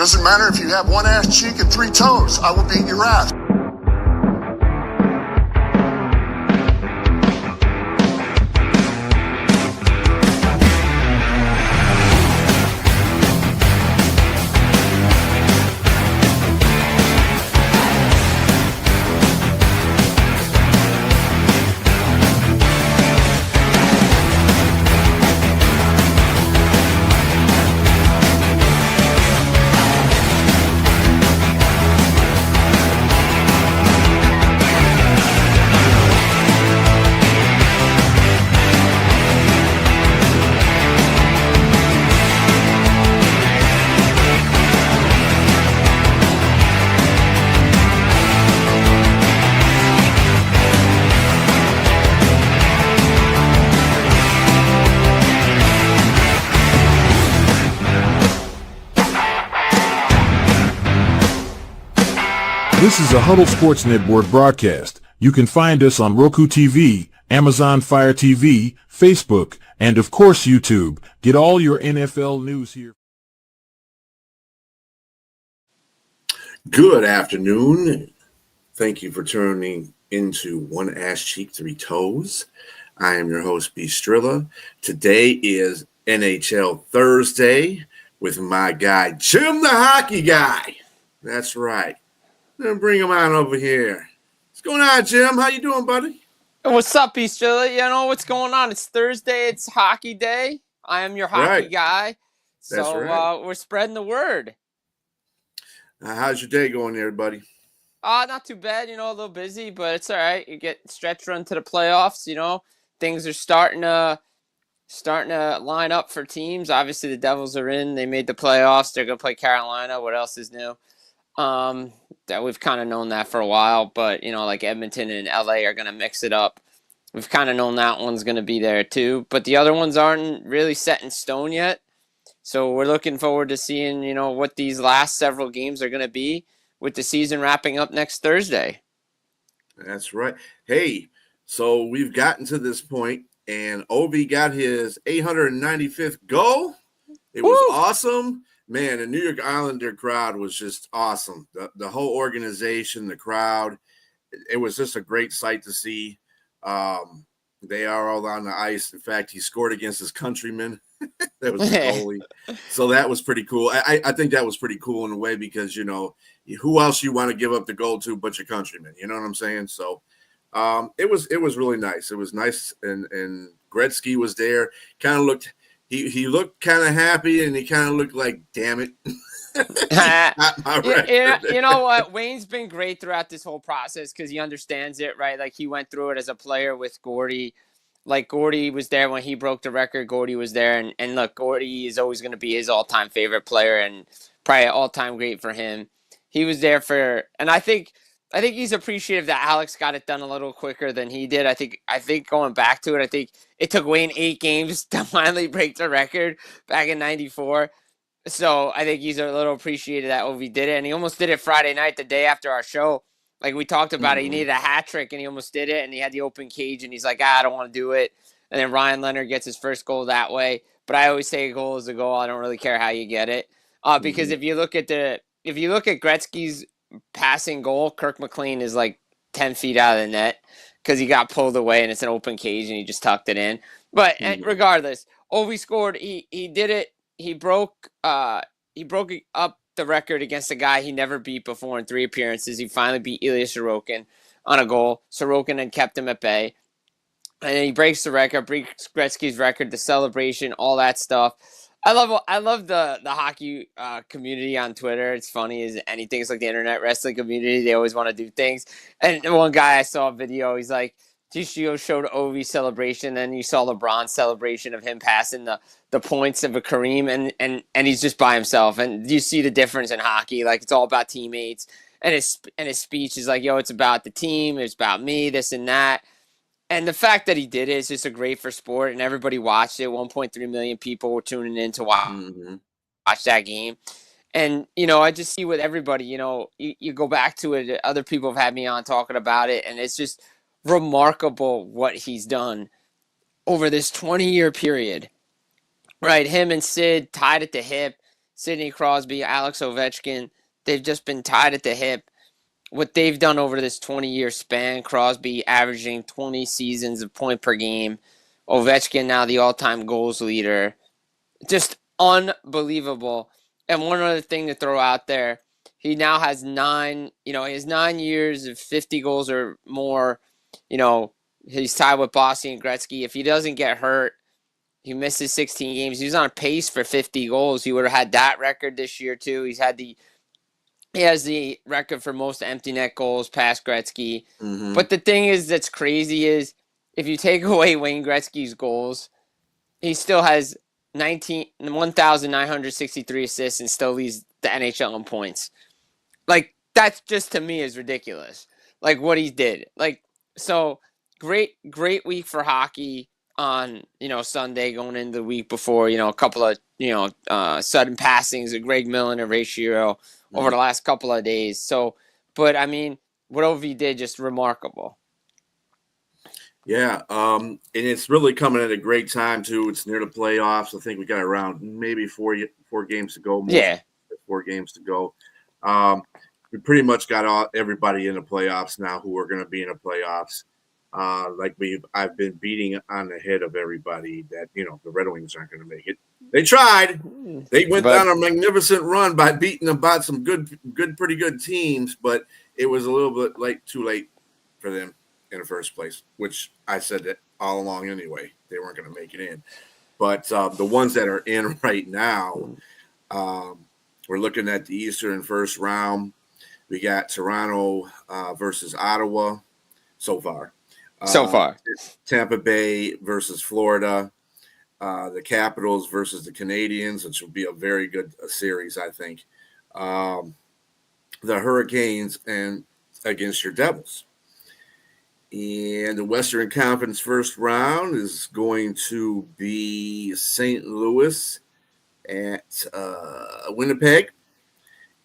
Doesn't matter if you have one ass cheek and three toes. I will beat your ass. This is a Huddle Sports Network broadcast. You can find us on Roku TV, Amazon Fire TV, Facebook, and of course YouTube. Get all your NFL news here. Good afternoon. Thank you for tuning into One Ass Cheek, Three Toes. I am your host, B. Strilla. Today is NHL Thursday with my guy, Jim the Hockey Guy. That's right. Then bring him on over here. What's going on, Jim? How you doing, buddy? What's up, East Philly? You know what's going on? It's Thursday. It's hockey day. I am your hockey guy. That's right. We're spreading the word. How's your day going there, buddy? Not too bad. A little busy, but it's all right. You get stretch run to the playoffs. Things are starting to line up for teams. Obviously, the Devils are in. They made the playoffs. They're going to play Carolina. What else is new? That we've kind of known that for a while, but like Edmonton and LA are going to mix it up. We've kind of known that one's going to be there too, but the other ones aren't really set in stone yet. So we're looking forward to seeing, what these last several games are going to be with the season wrapping up next Thursday. That's right. Hey, so we've gotten to this point and Ovi got his 895th goal. It was awesome. Man, the New York Islander crowd was just awesome. The whole organization, the crowd, it was just a great sight to see. They are all on the ice. In fact, he scored against his countrymen. That was the goalie. So that was pretty cool. I think that was pretty cool in a way because, who else you want to give up the goal to but your countrymen? You know what I'm saying? So it was really nice. It was nice. And Gretzky was there. Kind of looked – He looked kind of happy, and he kind of looked like, damn it. You know what? Wayne's been great throughout this whole process because he understands it, right? Like, he went through it as a player with Gordy. Like, Gordy was there when he broke the record. Gordy was there. And look, Gordy is always going to be his all-time favorite player and probably all-time great for him. He was there for – and I think he's appreciative that Alex got it done a little quicker than he did. I think going back to it, I think it took Wayne 8 games to finally break the record back in '94. So I think he's a little appreciative that Ovi did it. And he almost did it Friday night, the day after our show. Like we talked about it, he needed a hat trick and he almost did it. And he had the open cage and he's like, I don't want to do it. And then Ryan Leonard gets his first goal that way. But I always say a goal is a goal. I don't really care how you get it. Because if you look at Gretzky's passing goal, Kirk McLean is like 10 feet out of the net because he got pulled away and it's an open cage and he just tucked it in. But regardless, Ovi scored. He did it. He broke up the record against a guy he never beat before in 3 appearances. He finally beat Ilya Sorokin on a goal. Sorokin had kept him at bay. And then he breaks the record, breaks Gretzky's record, the celebration, all that stuff. I love the hockey community on Twitter. It's funny as anything. It's like the internet wrestling community. They always want to do things. And one guy I saw a video, he's like, TCO showed Ovi celebration, and you saw LeBron's celebration of him passing the points of a Kareem, and he's just by himself. And you see the difference in hockey. Like, it's all about teammates. And his speech is like, yo, it's about the team. It's about me, this and that. And the fact that he did it is just a great for sport, and everybody watched it. 1.3 million people were tuning in to watch that game. And, I just see with everybody, you go back to it. Other people have had me on talking about it, and it's just remarkable what he's done over this 20-year period. Right? Him and Sid tied at the hip. Sidney Crosby, Alex Ovechkin, they've just been tied at the hip. What they've done over this 20-year span, Crosby averaging 20 seasons of point per game, Ovechkin now the all-time goals leader. Just unbelievable. And one other thing to throw out there, he now has he has 9 years of 50 goals or more. He's tied with Bossy and Gretzky. If he doesn't get hurt, he misses 16 games. He's on a pace for 50 goals. He would have had that record this year too. He has the record for most empty net goals past Gretzky. Mm-hmm. But the thing that's crazy is if you take away Wayne Gretzky's goals, he still has 1,963 assists and still leads the NHL in points. Like, that just to me is ridiculous. Like, what he did. So great week for hockey on, Sunday going into the week before, a couple of, sudden passings of Greg Millen and Ray Shero over the last couple of days. So, but I mean, what OV did, just remarkable. Yeah, and it's really coming at a great time too. It's near the playoffs. I think we got around maybe four games to go. 4 games to go. We pretty much got everybody in the playoffs now who are going to be in the playoffs. I've been beating on the head of everybody that the Red Wings aren't going to make it. They tried. They went on a magnificent run by beating about some pretty good teams, but it was a little bit too late for them in the first place, which I said that all along anyway. They weren't going to make it in. But the ones that are in right now, we're looking at the Eastern first round. We got Toronto versus Ottawa so far. Tampa Bay versus Florida. The Capitals versus the Canadiens, which will be a very good series, I think. The Hurricanes and against your Devils. And the Western Conference first round is going to be St. Louis at Winnipeg,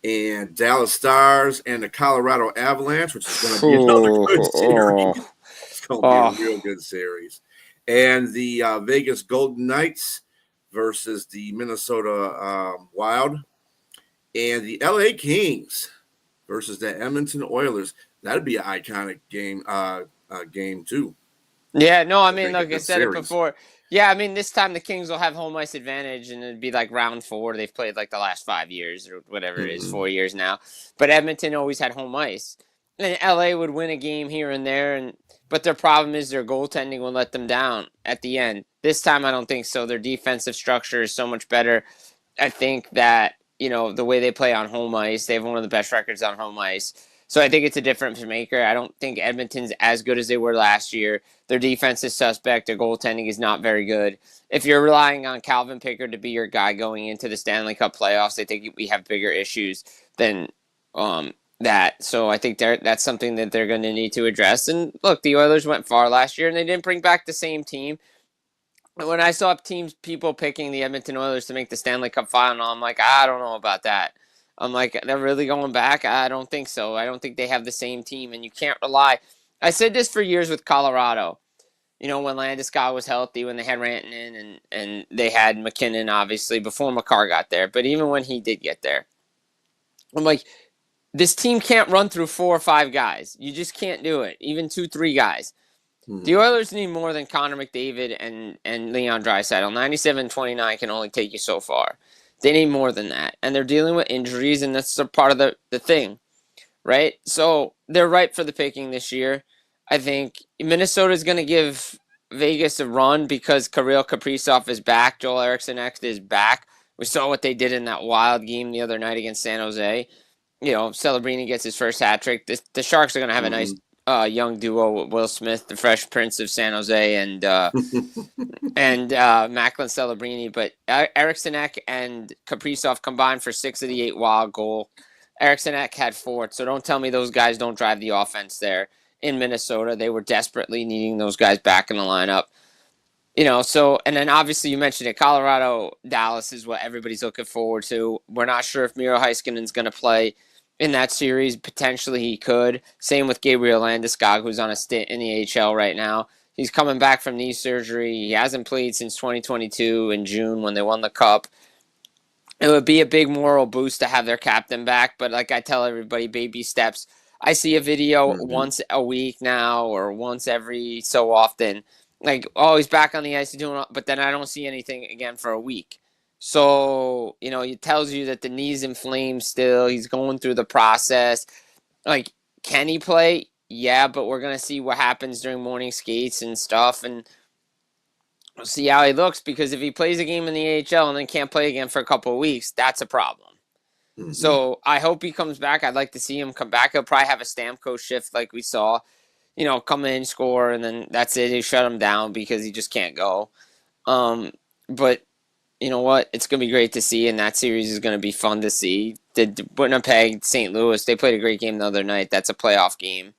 and Dallas Stars and the Colorado Avalanche, which is going to be another good series. It's going to be a real good series. And the Vegas Golden Knights versus the Minnesota Wild, and the LA Kings versus the Edmonton Oilers. That'd be an iconic game too. Yeah, no, I mean, like I said it before. Yeah, I mean, this time the Kings will have home ice advantage, and it'd be like round 4. They've played like the last 5 years or whatever it is, 4 years now. But Edmonton always had home ice. And LA would win a game here and there, but their problem is their goaltending will let them down at the end. This time, I don't think so. Their defensive structure is so much better. I think that, the way they play on home ice, they have one of the best records on home ice. So I think it's a difference maker. I don't think Edmonton's as good as they were last year. Their defense is suspect. Their goaltending is not very good. If you're relying on Calvin Pickard to be your guy going into the Stanley Cup playoffs, I think we have bigger issues than that. So I think that's something that they're going to need to address. And look, the Oilers went far last year, and they didn't bring back the same team. When I saw people picking the Edmonton Oilers to make the Stanley Cup final, I'm like, I don't know about that. I'm like, they're really going back? I don't think so. I don't think they have the same team, and you can't rely. I said this for years with Colorado. When Landeskog was healthy, when they had Rantanen and they had McKinnon, obviously, before Makar got there. But even when he did get there, I'm like, this team can't run through 4 or 5 guys. You just can't do it, even 2, 3 guys. The Oilers need more than Connor McDavid and Leon Draisaitl. 97-29 can only take you so far. They need more than that. And they're dealing with injuries, and that's a part of the thing, right? So they're ripe for the picking this year. I think Minnesota is going to give Vegas a run because Kirill Kaprizov is back. Joel Eriksson is back. We saw what they did in that wild game the other night against San Jose. Celebrini gets his first hat trick. The Sharks are going to have a nice young duo with Will Smith, the Fresh Prince of San Jose, and Macklin Celebrini. But Eriksson and Kaprizov combined for 6 of the 8 wild goal. Eriksson had 4, so don't tell me those guys don't drive the offense there in Minnesota. They were desperately needing those guys back in the lineup. And then obviously you mentioned it, Colorado, Dallas is what everybody's looking forward to. We're not sure if Miro Heiskanen's going to play in that series. Potentially he could. Same with Gabriel Landeskog, who's on a stint in the AHL right now. He's coming back from knee surgery. He hasn't played since 2022 in June when they won the Cup. It would be a big moral boost to have their captain back, but like I tell everybody, baby steps. I see a video once a week now or once every so often. Like, oh, he's back on the ice doing, but then I don't see anything again for a week. So, it tells you that the knee's inflamed still. He's going through the process. Like, can he play? Yeah, but we're going to see what happens during morning skates and stuff. And we'll see how he looks, because if he plays a game in the AHL and then can't play again for a couple of weeks, that's a problem. Mm-hmm. So I hope he comes back. I'd like to see him come back. He'll probably have a Stamkos shift like we saw, come in, score, and then that's it. He shut him down because he just can't go. But you know what? It's going to be great to see, and that series is going to be fun to see. The Winnipeg, St. Louis, they played a great game the other night. That's a playoff game.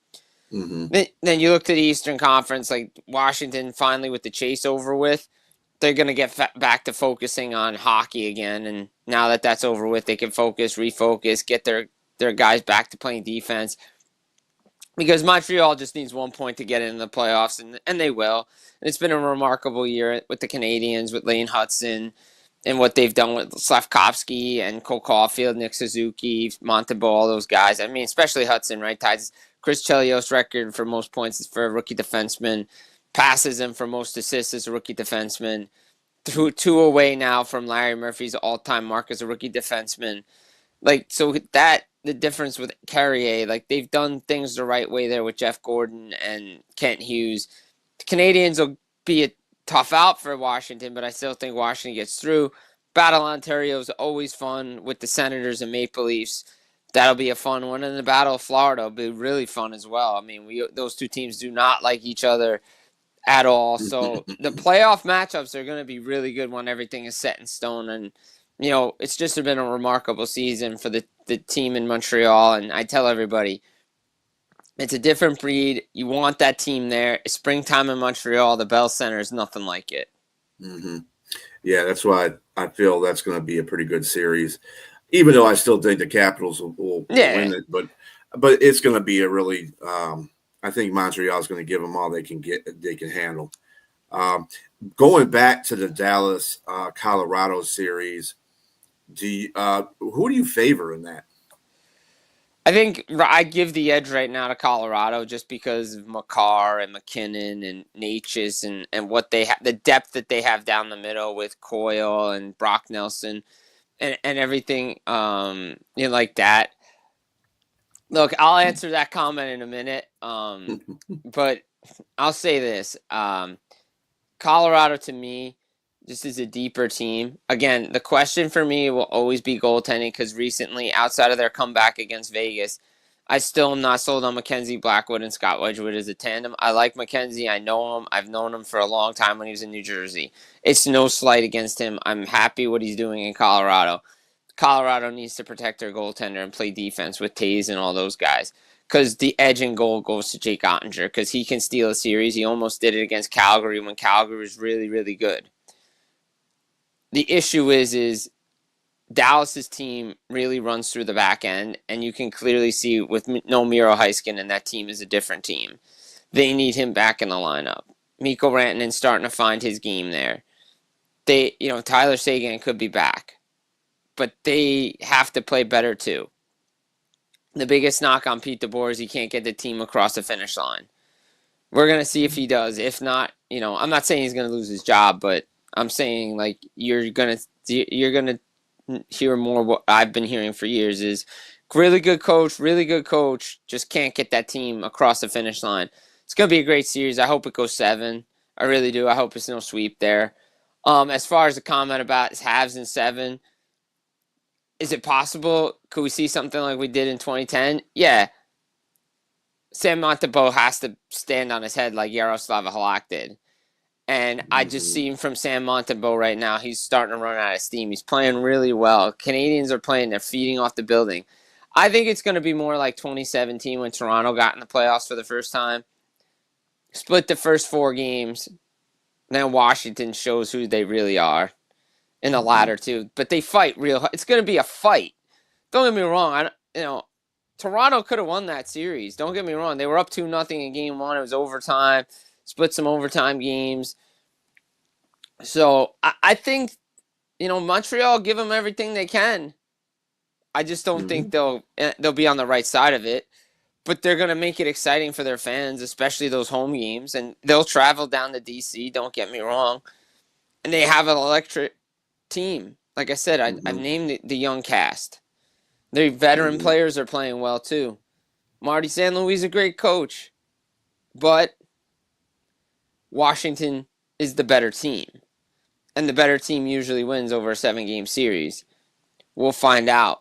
Mm-hmm. Then you look to the Eastern Conference, like Washington finally with the chase over with. They're going to get back to focusing on hockey again. And now that that's over with, they can refocus, get their guys back to playing defense. Because Montreal just needs 1 point to get into the playoffs, and they will. And it's been a remarkable year with the Canadiens, with Lane Hudson, and what they've done with Slavkovsky and Cole Caulfield, Nick Suzuki, Montembeault, all those guys. I mean, especially Hudson, right? Ties Chris Chelios' record for most points for a rookie defenseman. Passes him for most assists as a rookie defenseman. Two away now from Larry Murphy's all-time mark as a rookie defenseman. Like, so that, the difference with Carrier, like, they've done things the right way there with Jeff Gordon and Kent Hughes. The Canadiens will be a tough out for Washington, but I still think Washington gets through. Battle Ontario is always fun with the Senators and Maple Leafs. That'll be a fun one. And the Battle of Florida will be really fun as well. I mean, those two teams do not like each other at all. So the playoff matchups are going to be really good when everything is set in stone. And, it's just been a remarkable season for the team in Montreal. And I tell everybody, it's a different breed. You want that team there. It's springtime in Montreal. The Bell Center is nothing like it. Mm-hmm. Yeah, that's why I feel that's going to be a pretty good series. Even though I still think the Capitals will win it, but it's going to be a really. I think Montreal is going to give them all they can handle. Going back to the Dallas Colorado series, who do you favor in that? I think I give the edge right now to Colorado just because of Makar and McKinnon and Natchez and what they have, the depth that they have down the middle with Coyle and Brock Nelson. And everything, like that. Look, I'll answer that comment in a minute, but I'll say this. Colorado, to me, just is a deeper team. Again, the question for me will always be goaltending, because recently, outside of their comeback against Vegas, I still am not sold on Mackenzie Blackwood and Scott Wedgwood as a tandem. I like Mackenzie. I know him. I've known him for a long time when he was in New Jersey. It's no slight against him. I'm happy what he's doing in Colorado. Colorado needs to protect their goaltender and play defense with Taves and all those guys, because the edge in goal goes to Jake Ottinger, because he can steal a series. He almost did it against Calgary when Calgary was really, really good. The issue is Dallas's team really runs through the back end, and you can clearly see with no Miro Heiskanen, and that team is a different team. They need him back in the lineup. Mikko Rantanen's starting to find his game there. Tyler Seguin could be back, but they have to play better too. The biggest knock on Pete DeBoer is he can't get the team across the finish line. We're going to see if he does. If not, I'm not saying he's going to lose his job, but I'm saying, like, you're going to hear more what I've been hearing for years is really good coach, just can't get that team across the finish line. It's going to be a great series. I hope it goes 7. I really do. I hope it's no sweep there. As far as the comment about Habs in 7, is it possible? Could we see something like we did in 2010? Yeah. Sam Montembeault has to stand on his head like Yaroslav Halak did. And I just see him from Sam Montembeault right now. He's starting to run out of steam. He's playing really well. Canadians are playing. They're feeding off the building. I think it's going to be more like 2017 when Toronto got in the playoffs for the first time. Split the first 4 games. Then Washington shows who they really are in the latter 2. But they fight real hard. It's going to be a fight. Don't get me wrong. Toronto could have won that series. Don't get me wrong. They were up 2-0 in game 1. It was overtime. Split some overtime games. So I think Montreal give them everything they can. I just don't think they'll be on the right side of it. But they're going to make it exciting for their fans, especially those home games. And they'll travel down to D.C., don't get me wrong. And they have an electric team. Like I said, I've named the young cast. Their veteran players are playing well, too. Marty San Luis is a great coach. But Washington is the better team. And the better team usually wins over a 7-game series. We'll find out.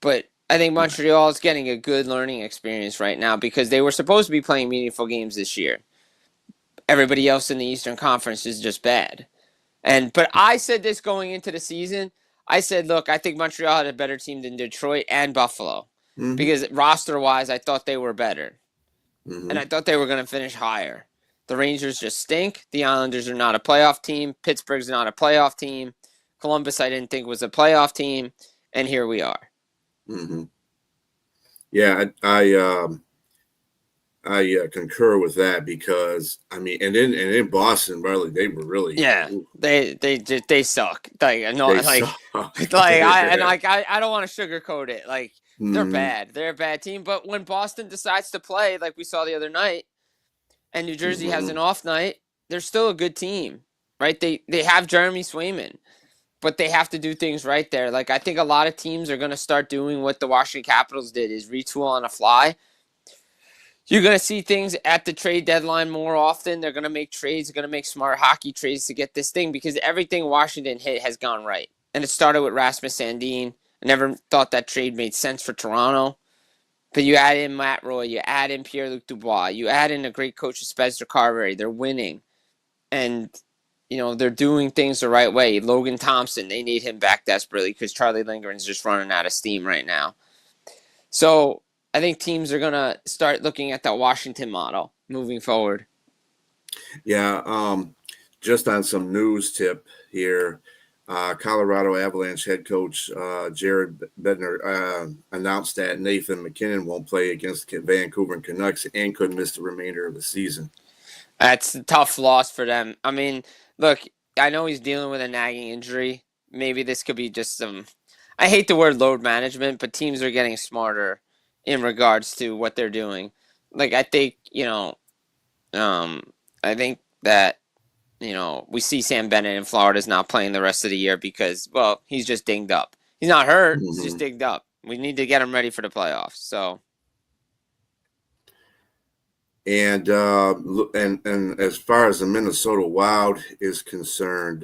But I think Montreal is getting a good learning experience right now because they were supposed to be playing meaningful games this year. Everybody else in the Eastern Conference is just bad. But I said this going into the season. I said, look, I think Montreal had a better team than Detroit and Buffalo because roster-wise, I thought they were better. And I thought they were going to finish higher. The Rangers just stink. The Islanders are not a playoff team. Pittsburgh's not a playoff team. Columbus I didn't think was a playoff team. And here we are. Yeah, I concur with that because in Boston, really, they were really they suck. I don't want to sugarcoat it. Like they're bad. They're a bad team. But when Boston decides to play, like we saw the other night, and New Jersey has an off night, they're still a good team, right? They have Jeremy Swayman. But they have to do things right there. Like, I think a lot of teams are going to start doing what the Washington Capitals did, is retool on a fly. You're going to see things at the trade deadline more often. They're going to make trades. They're going to make smart hockey trades to get this thing because everything Washington hit has gone right. And it started with Rasmus Sandin. I never thought that trade made sense for Toronto. But you add in Matt Roy. You add in Pierre-Luc Dubois. You add in a great coach, Spencer Carberry. They're winning. And they're doing things the right way. Logan Thompson, they need him back desperately because Charlie Lindgren's just running out of steam right now. So I think teams are going to start looking at that Washington model moving forward. Yeah, just on some news tip here, Colorado Avalanche head coach Jared Bednar announced that Nathan MacKinnon won't play against the Vancouver Canucks and could miss the remainder of the season. That's a tough loss for them. I mean, look, I know he's dealing with a nagging injury. Maybe this could be just I hate the word load management, but teams are getting smarter in regards to what they're doing. Like, I think, I think that, we see Sam Bennett in Florida is not playing the rest of the year because, well, he's just dinged up. He's not hurt. He's just dinged up. We need to get him ready for the playoffs. So. And as far as the Minnesota Wild is concerned,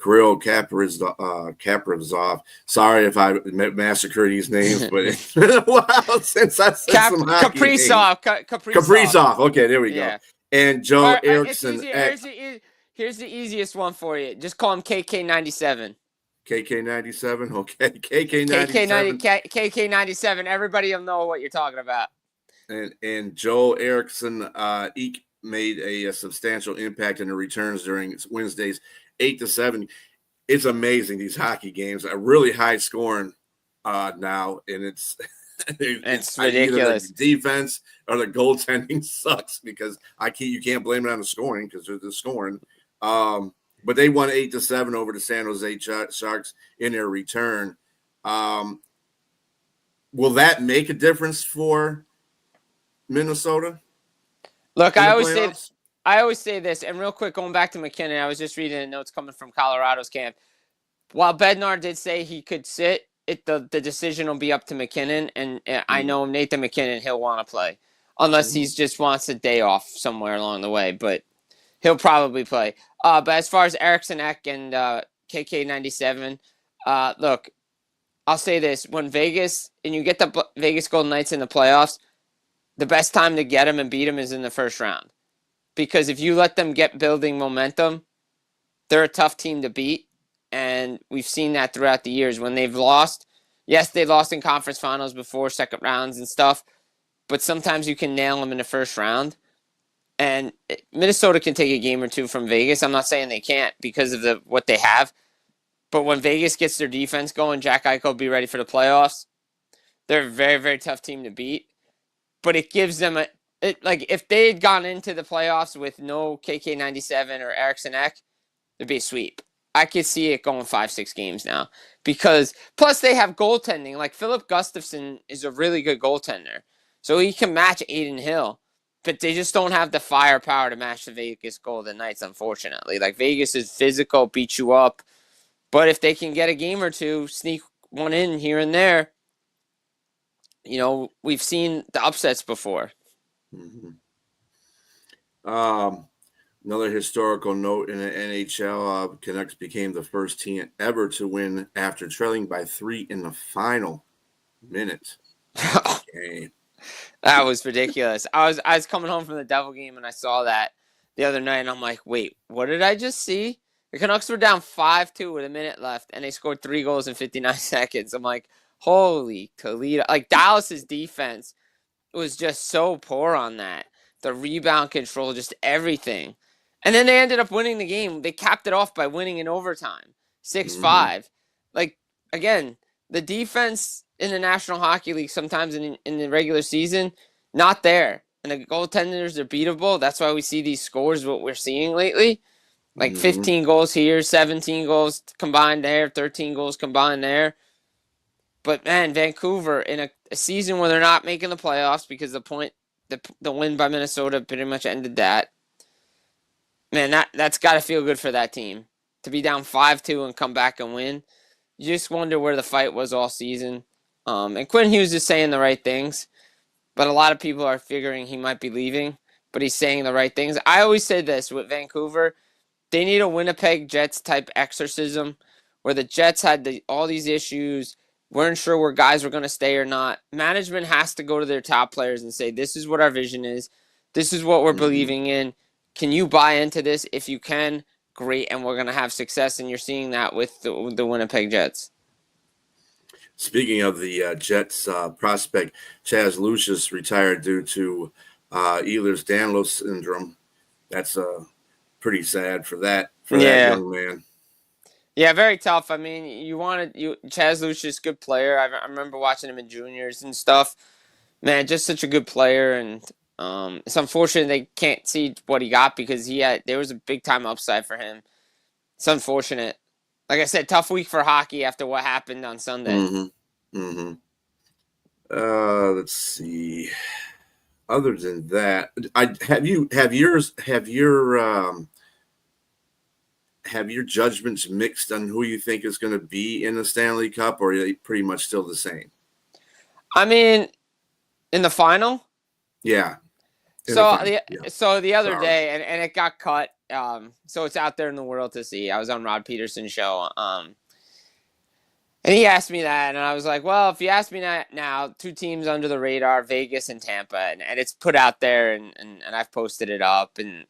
Kirill Kaprizov. Sorry if I massacred these names, but it's been a while since I said some hockey Kaprizov. Kaprizov. Okay, there we go. And Joe Eriksson. Here's the easiest one for you. Just call him KK97. KK97. Okay, KK97. KK97. Everybody will know what you're talking about. And Joel Eriksson made a substantial impact in the returns during Wednesday's 8-7. It's amazing, these hockey games are really high scoring now, and it's ridiculous. The defense or the goaltending sucks because you can't blame it on the scoring because they're the scoring. But they won 8-7 over the San Jose Sharks in their return. Will that make a difference for Minnesota? Look, I always say this, and real quick, going back to McKinnon, I was just reading the notes coming from Colorado's camp. While Bednar did say he could sit, the decision will be up to McKinnon, and I know Nathan McKinnon, he'll want to play, unless he just wants a day off somewhere along the way, but he'll probably play. But as far as Eriksson Ek and KK97, look, I'll say this. When Vegas, and you get the Vegas Golden Knights in the playoffs, the best time to get them and beat them is in the first round. Because if you let them get building momentum, they're a tough team to beat. And we've seen that throughout the years. When they've lost, yes, they lost in conference finals before, second rounds and stuff. But sometimes you can nail them in the first round. And Minnesota can take a game or two from Vegas. I'm not saying they can't because of what they have. But when Vegas gets their defense going, Jack Eichel will be ready for the playoffs. They're a very, very tough team to beat. But it gives them if they had gone into the playoffs with no KK97 or Eriksson Ek, it'd be a sweep. I could see it going 5-6 games now because plus they have goaltending. Like Philip Gustafson is a really good goaltender, so he can match Aiden Hill, but they just don't have the firepower to match the Vegas Golden Knights. Unfortunately, like Vegas is physical, beat you up, but if they can get a game or two, sneak one in here and there, we've seen the upsets before. Mm-hmm. Another historical note in the NHL, Canucks became the first team ever to win after trailing by 3 in the final minute. Okay. That was ridiculous. I was coming home from the Devil game and I saw that the other night and I'm like, wait, what did I just see? The Canucks were down 5-2 with a minute left and they scored 3 goals in 59 seconds. I'm like, holy Toledo. Like Dallas's defense was just so poor on that. The rebound control, just everything. And then they ended up winning the game. They capped it off by winning in overtime, 6-5. Mm-hmm. Like, again, the defense in the National Hockey League sometimes in the regular season, not there. And the goaltenders are beatable. That's why we see these scores, what we're seeing lately. Like 15 goals here, 17 goals combined there, 13 goals combined there. But, man, Vancouver, in a season where they're not making the playoffs because the win by Minnesota pretty much ended that. Man, that's got to feel good for that team. To be down 5-2 and come back and win. You just wonder where the fight was all season. And Quinn Hughes is saying the right things. But a lot of people are figuring he might be leaving. But he's saying the right things. I always say this with Vancouver. They need a Winnipeg Jets type exorcism where the Jets had all these issues, weren't sure where guys were going to stay or not. Management has to go to their top players and say, this is what our vision is. This is what we're believing in. Can you buy into this? If you can, great, and we're going to have success. And you're seeing that with the Winnipeg Jets. Speaking of the Jets prospect, Chaz Lucius retired due to Ehlers-Danlos syndrome. That's pretty sad for that young man. Yeah, very tough. I mean, Chaz Lucius, good player. I remember watching him in juniors and stuff. Man, just such a good player, and it's unfortunate they can't see what he got because there was a big time upside for him. It's unfortunate. Like I said, tough week for hockey after what happened on Sunday. Mm-hmm. Mm-hmm. Let's see. Other than that, have your judgments mixed on who you think is going to be in the Stanley Cup, or are they pretty much still the same? I mean, in the final? Yeah. So the other day, and it got cut, so it's out there in the world to see. I was on Rod Peterson's show, and he asked me that, and I was like, well, if you ask me that now, 2 teams under the radar, Vegas and Tampa, and it's put out there, and I've posted it up, and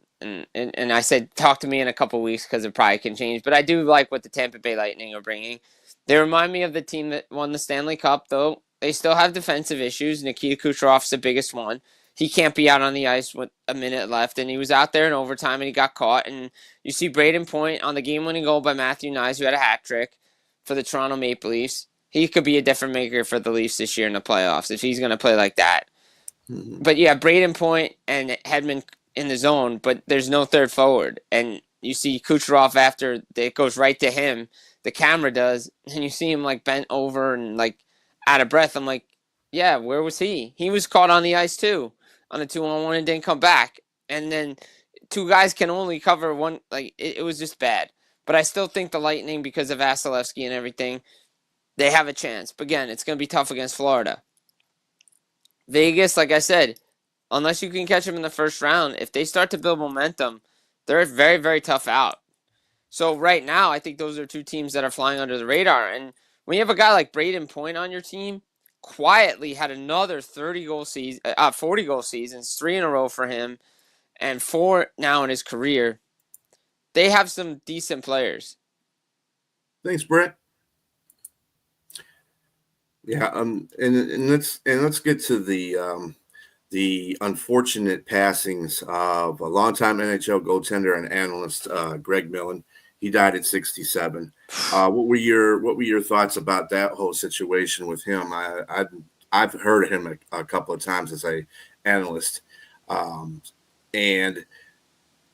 I said, talk to me in a couple weeks because it probably can change. But I do like what the Tampa Bay Lightning are bringing. They remind me of the team that won the Stanley Cup, though. They still have defensive issues. Nikita Kucherov's the biggest one. He can't be out on the ice with a minute left, and he was out there in overtime, and he got caught. And you see Braden Point on the game-winning goal by Matthew Nyes, who had a hat trick for the Toronto Maple Leafs. He could be a different maker for the Leafs this year in the playoffs if he's going to play like that. Mm-hmm. But, yeah, Braden Point and Hedman in the zone, but there's no third forward. And you see Kucherov after it goes right to him, the camera does, and you see him, like, bent over and, like, out of breath. I'm like, yeah, where was he? He was caught on the ice, too, on a 2-on-1 and didn't come back. And then 2 guys can only cover one. Like, it was just bad. But I still think the Lightning, because of Vasilevsky and everything, they have a chance. But, again, it's going to be tough against Florida. Vegas, like I said, unless you can catch them in the first round, if they start to build momentum, they're a very, very tough out. So right now, I think those are 2 teams that are flying under the radar. And when you have a guy like Braden Point on your team, quietly had another 40-goal seasons, 3 in a row for him, and 4 now in his career. They have some decent players. Thanks, Brett. Yeah, and let's get to the unfortunate passings of a longtime NHL goaltender and analyst, Greg Millen. He died at 67. What were your thoughts about that whole situation with him? I've heard him a couple of times as an analyst, and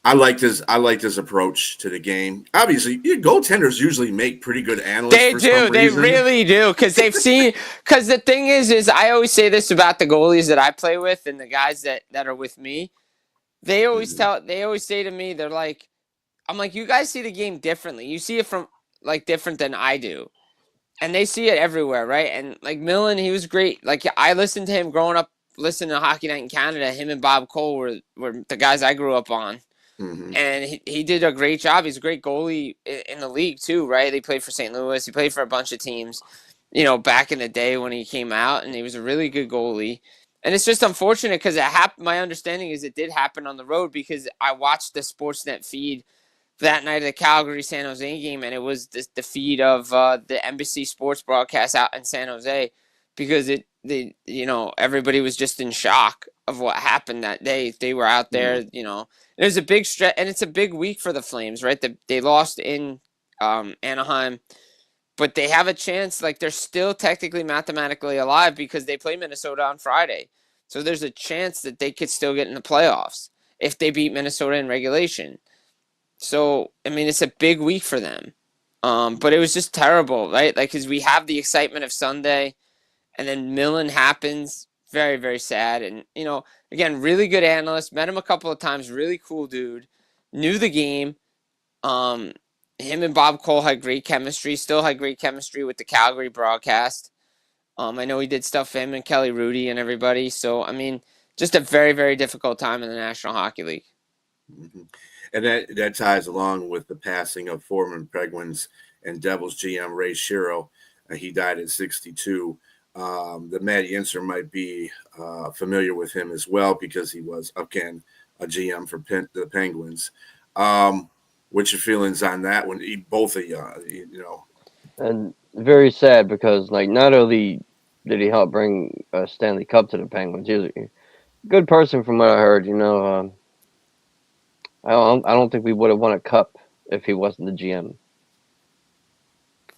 I liked his approach to the game. Obviously, goaltenders usually make pretty good analysts They for some do. They reason. really do. Because they've seen. Because the thing is I always say this about the goalies that I play with and the guys that are with me. They always They always say to me, they're like, I'm like, you guys see the game differently. You see it from like different than I do, and they see it everywhere, right? And like Millen, he was great. Like I listened to him growing up, listening to Hockey Night in Canada. Him and Bob Cole were the guys I grew up on. And he did a great job. He's a great goalie in the league too, right? He played for St. Louis. He played for a bunch of teams, back in the day when he came out, and he was a really good goalie. And it's just unfortunate because it happened. My understanding is it did happen on the road because I watched the Sportsnet feed that night of the Calgary San Jose game, and it was the feed of the Embassy Sports broadcast out in San Jose because everybody was just in shock of what happened that day. They were out there, It was a big stretch, and it's a big week for the Flames, right? They lost in Anaheim, but they have a chance. Like they're still technically mathematically alive because they play Minnesota on Friday, so there's a chance that they could still get in the playoffs if they beat Minnesota in regulation. So, I mean, it's a big week for them. But it was just terrible, right? Like, because we have the excitement of Sunday, and then Millen happens. Very, very sad. And, again, really good analyst. Met him a couple of times. Really cool dude. Knew the game. Him and Bob Cole had great chemistry. Still had great chemistry with the Calgary broadcast. I know he did stuff for him and Kelly Rudy and everybody. So, I mean, just a very, very difficult time in the National Hockey League. Mm-hmm. And that ties along with the passing of former Penguins and Devils GM Ray Shero. He died at 62. The Matt Yinser might be familiar with him as well because he was, again, a GM for the Penguins. What's your feelings on that one? Both of you, And very sad because, like, not only did he help bring a Stanley Cup to the Penguins, he was a good person from what I heard, I don't think we would have won a cup if he wasn't the GM.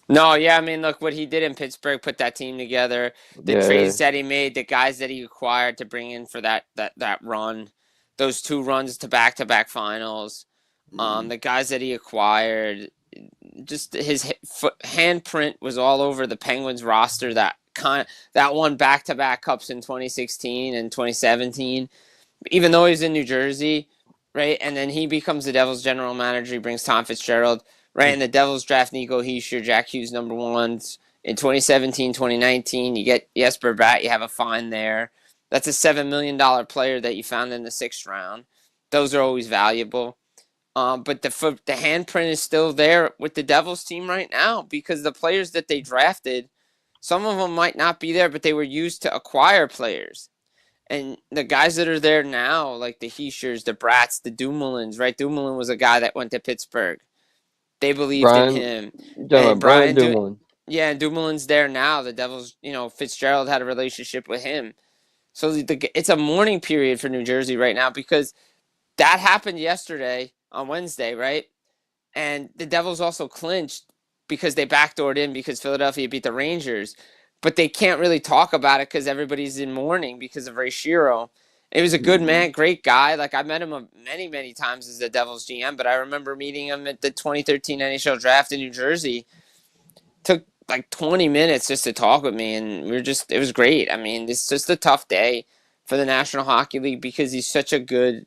No, yeah, I mean, look what he did in Pittsburgh, put that team together. The trades that he made, the guys that he acquired to bring in for that run, those 2 runs to back finals, the guys that he acquired, just his handprint was all over the Penguins roster. That won back-to-back cups in 2016 and 2017, even though he's in New Jersey. Right, and then he becomes the Devils general manager. He brings Tom Fitzgerald, right, and the Devils draft Nico Hischier, Jack Hughes #1s. In 2017, 2019, you get Jesper Bratt, you have a fine there. That's a $7 million player that you found in the 6th round. Those are always valuable. But the handprint is still there with the Devils team right now because the players that they drafted, some of them might not be there, but they were used to acquire players. And the guys that are there now, like the Hischiers, the Bratts, the Dumoulins, right? Dumoulin was a guy that went to Pittsburgh. They believed in him. And Brian Dumoulin. Yeah, and Dumoulin's there now. The Devils, Fitzgerald had a relationship with him. So it's a mourning period for New Jersey right now because that happened yesterday on Wednesday, right? And the Devils also clinched because they backdoored in because Philadelphia beat the Rangers. But they can't really talk about it because everybody's in mourning because of Ray Shero. He was a good man, great guy. Like, I met him many, many times as the Devils GM, but I remember meeting him at the 2013 NHL draft in New Jersey. Took like 20 minutes just to talk with me, and it was great. I mean, it's just a tough day for the National Hockey League because he's such a good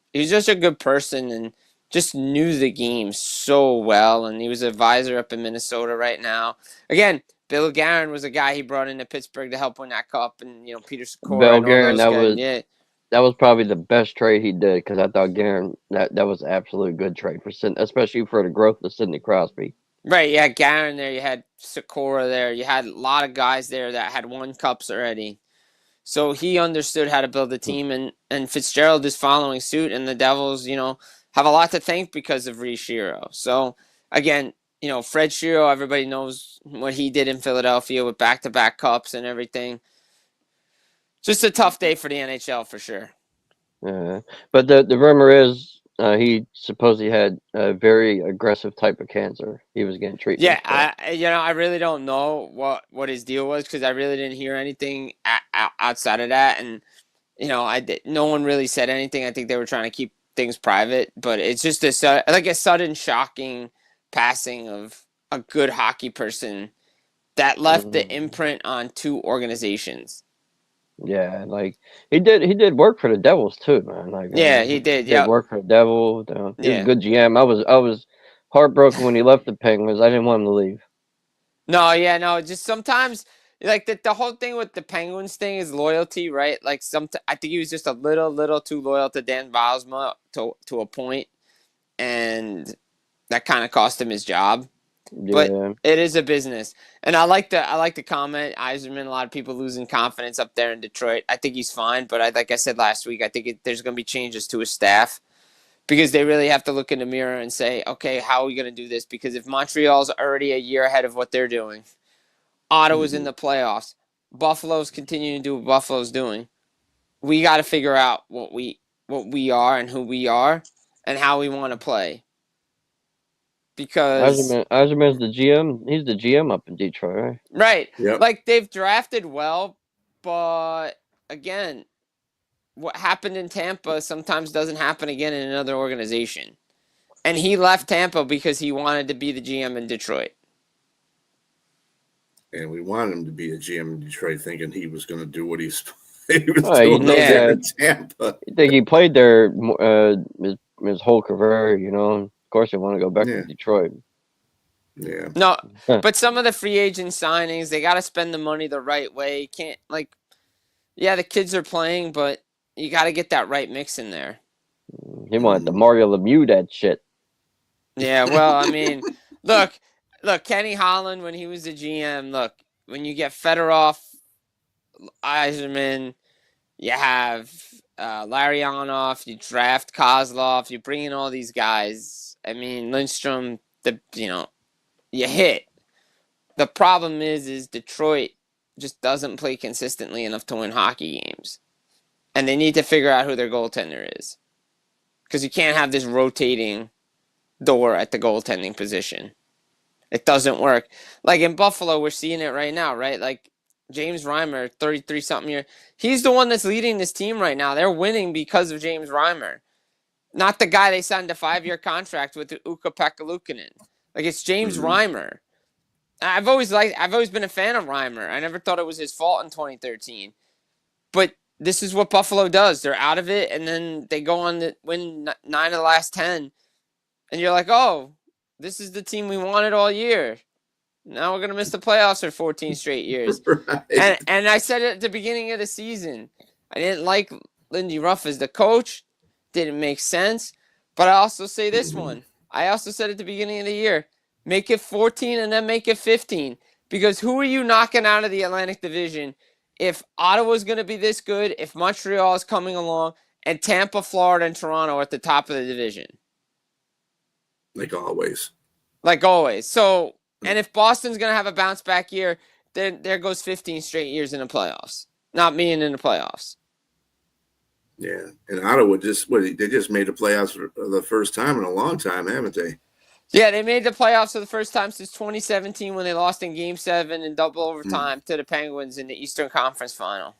person and just knew the game so well, and he was an advisor up in Minnesota right now. Again, Bill Guerin was a guy he brought into Pittsburgh to help win that cup, and Peter Sikora Bill and all Guerin, those guys. that was probably the best trade he did because I thought Guerin that was an absolute good trade for Sidney, especially for the growth of Sidney Crosby. Right, you had Guerin there, you had Sikora there, you had a lot of guys there that had won cups already. So he understood how to build a team, and Fitzgerald is following suit, and the Devils, have a lot to thank because of Ray Shero. So again, Fred Shero, everybody knows what he did in Philadelphia with back-to-back cups and everything. Just a tough day for the NHL for sure. But the rumor is he supposedly had a very aggressive type of cancer. He was getting treated. Yeah, I really don't know what his deal was because I really didn't hear anything outside of that, and no one really said anything. I think they were trying to keep things private, but it's just a sudden shocking passing of a good hockey person that left the imprint on two organizations. Yeah, like he did work for the Devils too, man. Like Yeah, he did. did Yep. work for the Devils. He was a Yeah. good GM. I was heartbroken when he left the Penguins. I didn't want him to leave. No, just sometimes like the whole thing with the Penguins thing is loyalty, right? Like I think he was just a little too loyal to Dan Bylsma to a point, and that kind of cost him his job. But Yeah, it is a business, and I like the comment. Yzerman, a lot of people losing confidence up there in Detroit. I think he's fine, but like I said last week, I think there's going to be changes to his staff because they really have to look in the mirror and say, okay, how are we going to do this? Because if Montreal's already a year ahead of what they're doing, Ottawa's in the playoffs, Buffalo's continuing to do what Buffalo's doing, we got to figure out what we are and who we are and how we want to play. Because Yzerman's the GM. He's the GM up in Detroit, right? right, Yep. like they've drafted well, but again, what happened in Tampa sometimes doesn't happen again in another organization. And he left Tampa because he wanted to be the GM in Detroit. And we wanted him to be a GM in Detroit, thinking he was going to do what he was doing Yeah. in Tampa. I think he played there his whole career. Of course, he want to go back to Detroit. Yeah. No, but some of the free agent signings, they got to spend the money the right way. Can't the kids are playing, but you got to get that right mix in there. He wanted to Mario Lemieux that shit. Yeah, well, I mean, look, Kenny Holland when he was the GM. Look, when you get Fedorov, Yzerman, you have Larionov, you draft Kozlov, you bring in all these guys. I mean, Lindstrom, you hit. The problem is Detroit just doesn't play consistently enough to win hockey games. And they need to figure out who their goaltender is. Because you can't have this rotating door at the goaltending position. It doesn't work. Like in Buffalo, we're seeing it right now, right? Like James Reimer, 33-something year. He's the one that's leading this team right now. They're winning because of James Reimer. Not the guy they signed a 5-year contract with, Ukko-Pekka Luukkonen. Like it's James Reimer. I've always been a fan of Reimer. I never thought it was his fault in 2013. But this is what Buffalo does. They're out of it, and then they go on to win 9 of the last 10. And you're like, oh, this is the team we wanted all year. Now we're going to miss the playoffs for 14 straight years. Right. And I said it at the beginning of the season. I didn't like Lindy Ruff as the coach. Didn't make sense. But I also say this one. I also said at the beginning of the year, make it 14 and then make it 15. Because who are you knocking out of the Atlantic Division if Ottawa's going to be this good, if Montreal is coming along, and Tampa, Florida, and Toronto are at the top of the division? Like always. So, and if Boston's going to have a bounce back year, then there goes 15 straight years in the playoffs. Not being in the playoffs. Yeah. And Ottawa they just made the playoffs for the first time in a long time, haven't they? Yeah, they made the playoffs for the first time since 2017 when they lost in Game 7 in double overtime to the Penguins in the Eastern Conference Final.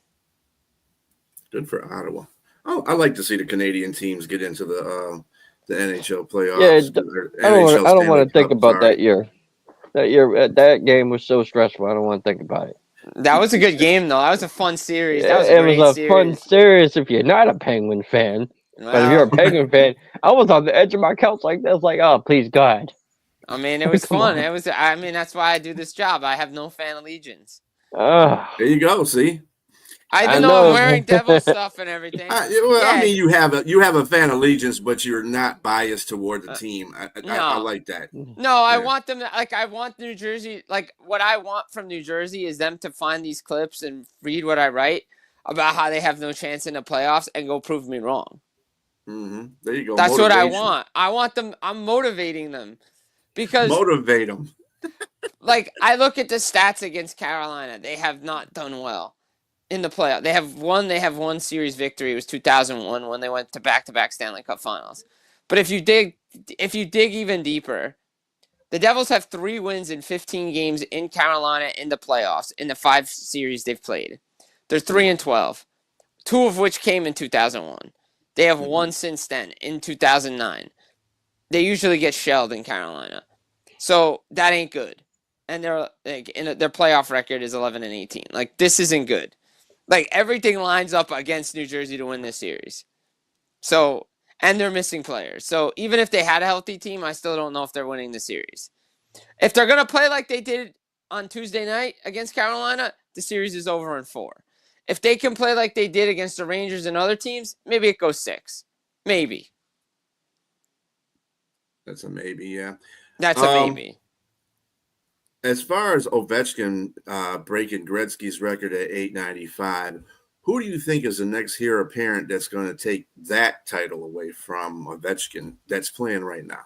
Good for Ottawa. Oh, I like to see the Canadian teams get into the NHL playoffs. Yeah, I don't want to think about that year. That game was so stressful. I don't want to think about it. That was a good game, though. That was a fun series. It was a fun series if you're not a Penguin fan. Well, but if you're a Penguin fan, I was on the edge of my couch like this, like, oh, please, God. I mean, it was fun. That's why I do this job. I have no fan allegiance. There you go. See, I know I'm wearing devil stuff and everything. I mean, you have a fan allegiance, but you're not biased toward the team. I like that. No, I want them to, I want New Jersey, what I want from New Jersey is them to find these clips and read what I write about how they have no chance in the playoffs and go prove me wrong. Mm-hmm. There you go. That's what I want. I want them. I'm motivating them because motivate them. I look at the stats against Carolina. They have not done well in the playoff. They have one series victory. It was 2001 when they went to back-to-back Stanley Cup Finals. But if you dig even deeper, the Devils have 3 wins in 15 games in Carolina in the playoffs in the 5 series they've played. They're 3-12, 2 of which came in 2001. They have won since then in 2009. They usually get shelled in Carolina, so that ain't good. And their playoff record is 11-18. Like, this isn't good. Like, everything lines up against New Jersey to win this series. So, and they're missing players. So even if they had a healthy team, I still don't know if they're winning the series. If they're gonna play like they did on Tuesday night against Carolina, the series is over in 4. If they can play like they did against the Rangers and other teams, maybe it goes 6. Maybe. That's a maybe, yeah. That's a maybe. As far as Ovechkin breaking Gretzky's record at 895, who do you think is the next heir apparent that's going to take that title away from Ovechkin that's playing right now?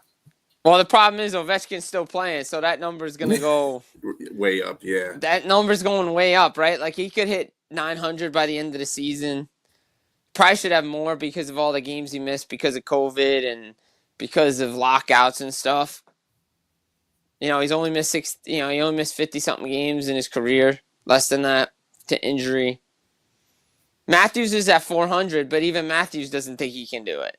Well, the problem is Ovechkin's still playing, so that number is going to go way up, yeah. That number's going way up, right? Like, he could hit 900 by the end of the season. Probably should have more because of all the games he missed because of COVID and because of lockouts and stuff. You know, he's only missed he only missed 50-something games in his career, less than that to injury. Matthews is at 400, but even Matthews doesn't think he can do it.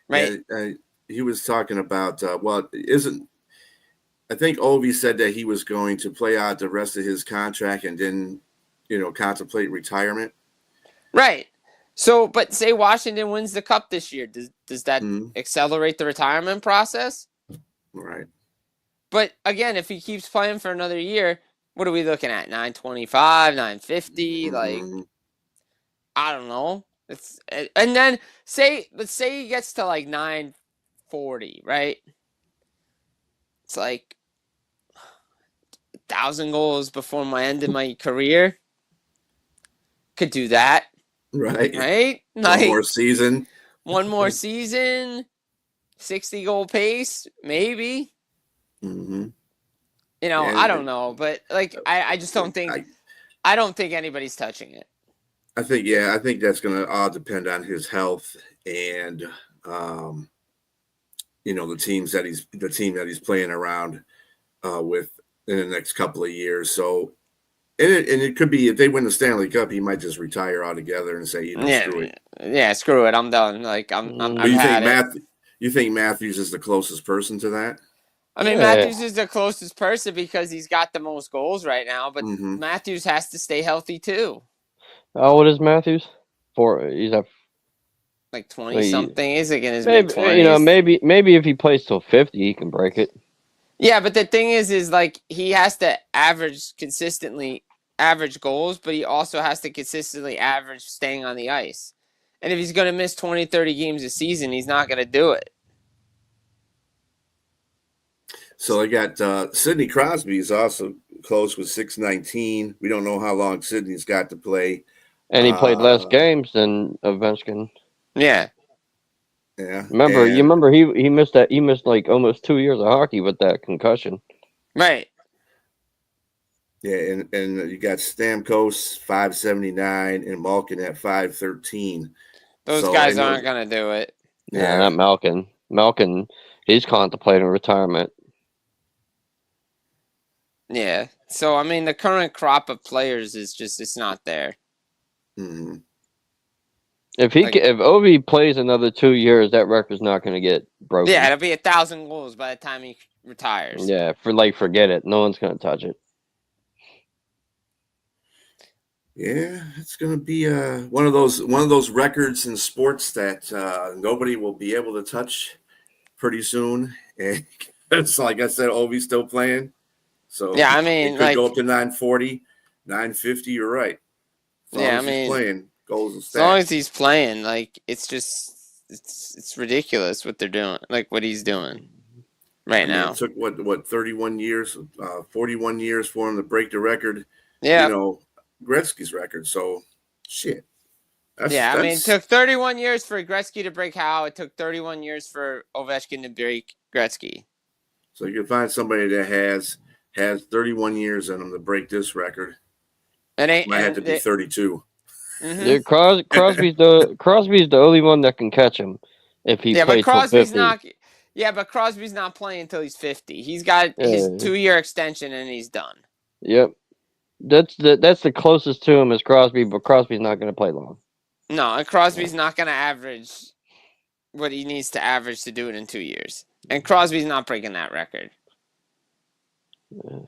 Right? Yeah, he was talking about, I think Ovi said that he was going to play out the rest of his contract and then, contemplate retirement. Right. So, but say Washington wins the Cup this year. Does that accelerate the retirement process? Right. But again, if he keeps playing for another year, what are we looking at? 925, 950? Like, I don't know. And then let's say he gets to like 940, right? It's like 1,000 goals before my end of my career. Could do that. Right. Like, One more season. 60-goal pace, maybe. Mm-hmm. I don't know, but like I just don't think I don't think anybody's touching it. I think that's going to all depend on his health and the team that he's playing around with in the next couple of years. So, and it could be if they win the Stanley Cup, he might just retire altogether and say, screw it. Yeah, screw it. I'm done. Like You think Matthews is the closest person to that? I mean, Matthews is the closest person because he's got the most goals right now, but Matthews has to stay healthy too. How old is Matthews? He's at like 20-something. He's like in his mid-20s. Maybe if he plays till 50, he can break it. Yeah, but the thing is like he has to consistently average goals, but he also has to consistently average staying on the ice. And if he's going to miss 20, 30 games a season, he's not going to do it. So I got Sidney Crosby is also close with 619. We don't know how long Sidney's got to play. And he played less games than Ovechkin. Yeah. Yeah. You remember he missed like almost 2 years of hockey with that concussion. Right. Yeah, and you got Stamkos 579 and Malkin at 513. Those guys aren't gonna do it. Yeah, not Malkin. Malkin, he's contemplating retirement. Yeah. So I mean, the current crop of players is just it's not there. Mm-hmm. If Ovi plays another 2 years, that record's not going to get broken. Yeah, it'll be 1,000 goals by the time he retires. Yeah, forget it. No one's going to touch it. Yeah, it's going to be one of those records in sports that nobody will be able to touch pretty soon. And it's like I said, Ovi's still playing. So yeah, I mean, it could go up to 940, 950. You're right. He's playing goals and stats. As long as he's playing, like it's ridiculous what they're doing, like what he's doing right now. It took what 31 years, 41 years for him to break the record. Yeah, Gretzky's record. So shit. It took 31 years for Gretzky to break Howe. It took 31 years for Ovechkin to break Gretzky. So you can find somebody that has 31 years in them to break this record. Might have to be 32. Mm-hmm. Yeah, Crosby's the only one that can catch him if he plays till 50. But Crosby's not playing until he's 50. He's got his 2-year extension and he's done. Yep. That's the closest to him is Crosby, but Crosby's not going to play long. No, and Crosby's not going to average what he needs to average to do it in 2 years. And Crosby's not breaking that record.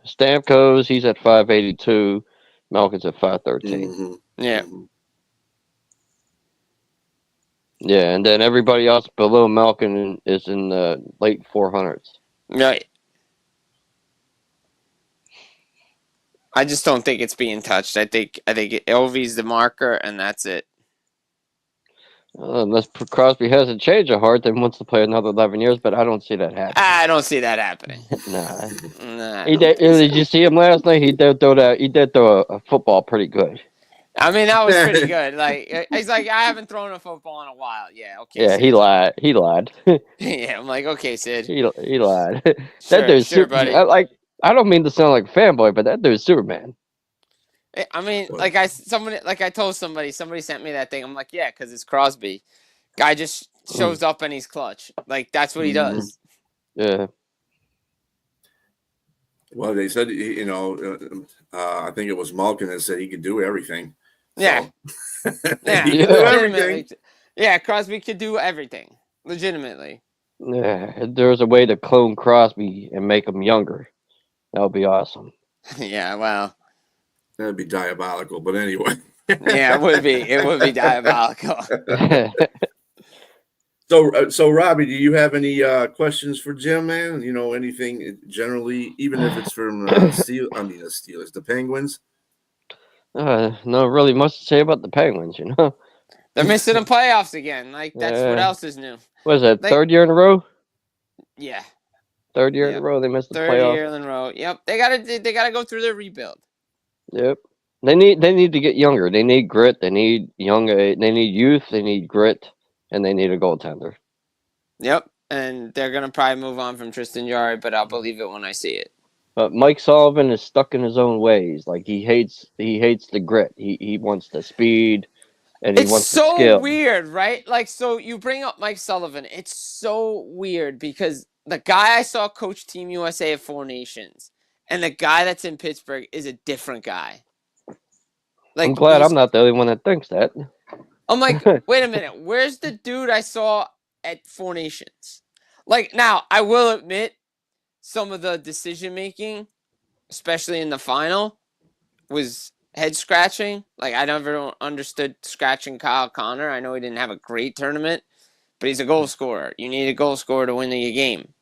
Stamkos, he's at 582. Malkin's at 513. Mm-hmm. Yeah. Mm-hmm. Yeah, and then everybody else below Malkin is in the late 400s. Right. I just don't think it's being touched. I think Ovi's the marker, and that's it. Unless Crosby hasn't changed a heart, then wants to play another 11 years, but I don't see that happening. I don't see that happening. Nah. Did you see him last night? He did throw a football pretty good. I mean, that was pretty good. Like, he's like, I haven't thrown a football in a while. Yeah, okay. Yeah, Sid. he lied. He lied. Yeah, I'm like, okay, Sid. He lied. That Sure, dude's sure, buddy. I don't mean to sound like a fanboy, but that dude's Superman. I mean, like I told somebody sent me that thing. I'm like, yeah, because it's Crosby. Guy just shows up and he's clutch. Like, that's what he does. Yeah. Well, they said, I think it was Malkin that said he could do everything. Yeah. So. Yeah. He could do everything. Yeah, Crosby could do everything. Legitimately. Yeah. If there was a way to clone Crosby and make him younger, that would be awesome. Yeah, well. That'd be diabolical, but anyway. Yeah, it would be. It would be diabolical. So Robbie, do you have any questions for Jim, man? You know, anything generally, even if it's from the Steelers, the Penguins? No really much to say about the Penguins, you know. They're missing the playoffs again. Like, that's what else is new. What is that, third year in a row? Yeah. Third year in a row they missed the playoffs. Third year in a row. Yep. They gotta go through their rebuild. Yep. They need to get younger. They need grit. They need they need youth. They need grit, and they need a goaltender. Yep. And they're gonna probably move on from Tristan Jarry, but I'll believe it when I see it. But Mike Sullivan is stuck in his own ways. Like he hates the grit. He wants the speed, and he wants the skill. It's so weird, right? Like, so you bring up Mike Sullivan. It's so weird because the guy I saw coach Team USA at Four Nations and the guy that's in Pittsburgh is a different guy. Like, I'm glad I'm not the only one that thinks that. I'm like, wait a minute. Where's the dude I saw at Four Nations? Like, now, I will admit, some of the decision making, especially in the final, was head scratching. Like, I never understood scratching Kyle Connor. I know he didn't have a great tournament, but he's a goal scorer. You need a goal scorer to win the game.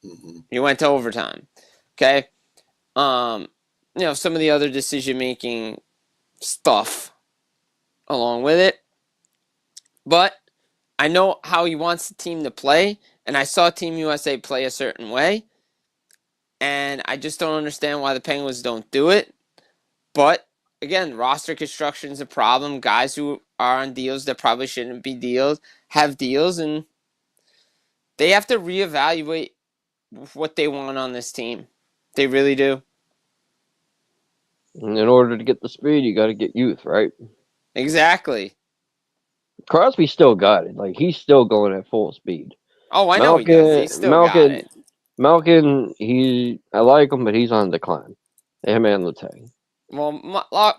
Mm-hmm. You went to overtime. Okay? Some of the other decision making stuff along with it. But I know how he wants the team to play, and I saw Team USA play a certain way. And I just don't understand why the Penguins don't do it. But, again, roster construction is a problem. Guys who are on deals that probably shouldn't be deals have deals, and they have to reevaluate what they want on this team. They really do. And in order to get the speed, you got to get youth, right? Exactly. Crosby still got it. Like, he's still going at full speed. Oh, I know he does. He still got it. Malkin, I like him, but he's on decline. Him and Letang. Well,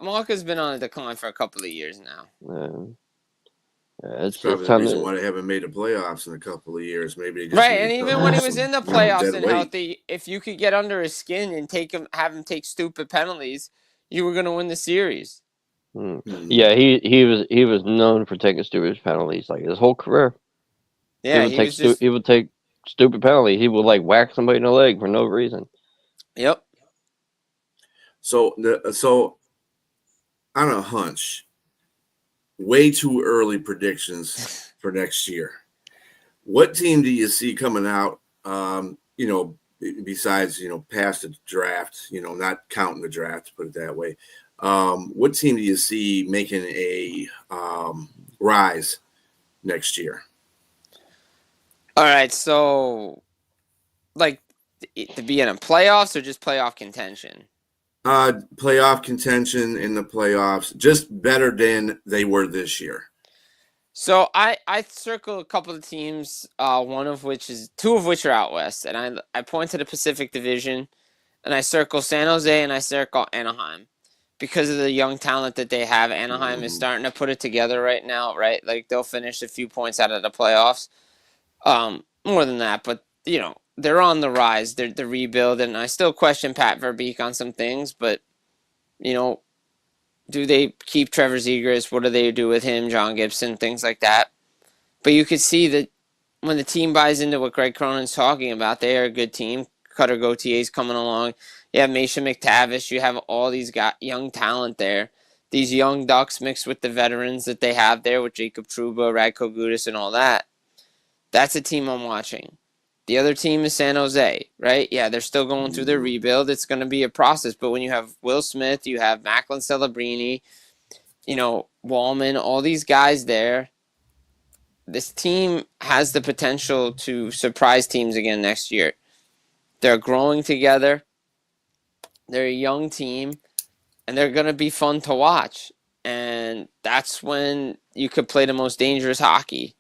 Malkin's been on a decline for a couple of years now. It's probably the reason why they haven't made the playoffs in a couple of years. Maybe they just right, and even when he was in the playoffs and healthy, if you could get under his skin and have him take stupid penalties, you were going to win the series. Mm-hmm. Yeah, he was known for taking stupid penalties like his whole career. Yeah, he would take stupid penalties. He would like whack somebody in the leg for no reason. Yep. So on a hunch, way too early predictions for next year. What team do you see coming out? Besides past the draft, not counting the draft, put it that way. What team do you see making a rise next year? All right, so like to be in a playoffs or just playoff contention? Playoff contention in the playoffs, just better than they were this year. So I circle a couple of teams, two of which are out west, and I point to the Pacific Division, and I circle San Jose and I circle Anaheim, because of the young talent that they have. Anaheim is Mhm. starting to put it together right now, right? Like they'll finish a few points out of the playoffs. More than that, but they're on the rise. They're the rebuild, and I still question Pat Verbeek on some things, but you know, do they keep Trevor Zegras? What do they do with him, John Gibson, things like that? But you could see that when the team buys into what Greg Cronin's talking about, they are a good team. Cutter Gautier's coming along. You have Mason McTavish. You have all these young talent there. These young Ducks mixed with the veterans that they have there with Jacob Trouba, Radko Gudas, and all that. That's a team I'm watching. The other team is San Jose, right? Yeah, they're still going through their rebuild. It's going to be a process. But when you have Will Smith, you have Macklin Celebrini, Wallman, all these guys there, this team has the potential to surprise teams again next year. They're growing together. They're a young team, and they're going to be fun to watch. And that's when you could play the most dangerous hockey,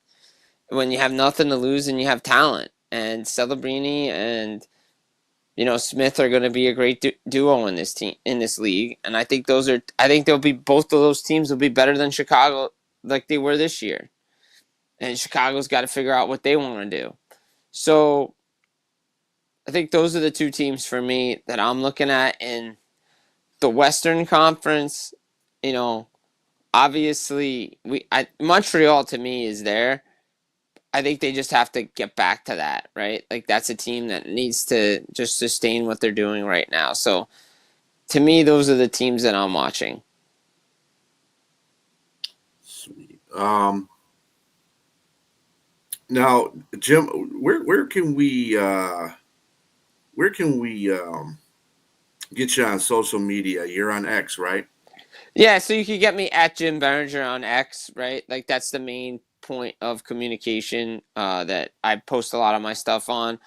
when you have nothing to lose and you have talent. And Celebrini and Smith are going to be a great duo in this team, in this league. And I think they'll be, both of those teams will be better than Chicago like they were this year. And Chicago's got to figure out what they want to do. So I think those are the two teams for me that I'm looking at in the Western Conference. Obviously Montreal to me is there. I think they just have to get back to that, right? Like that's a team that needs to just sustain what they're doing right now. So to me, those are the teams that I'm watching. Sweet. Now, Jim, where can we get you on social media? You're on X, right? Yeah, so you can get me at Jim Berenger on X, right? Like that's the main point of communication that I post a lot of my stuff on.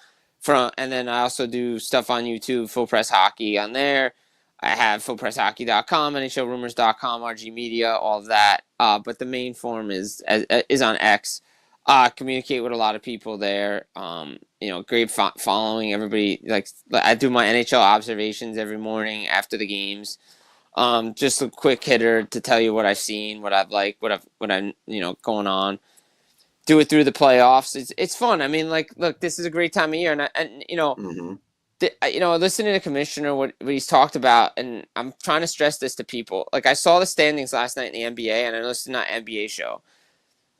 And then I also do stuff on YouTube, Full Press Hockey on there. I have fullpresshockey.com, NHLrumors.com, RG Media, all of that. But the main form is on X. Communicate with a lot of people there. Great following. Everybody, like, I do my NHL observations every morning after the games. Just a quick hitter to tell you what I've seen, what I've liked, what I'm going on. Do it through the playoffs. It's fun. I mean, like, look, this is a great time of year, listening to Commissioner what he's talked about, and I'm trying to stress this to people. Like, I saw the standings last night in the NBA, and I listened to that NBA show.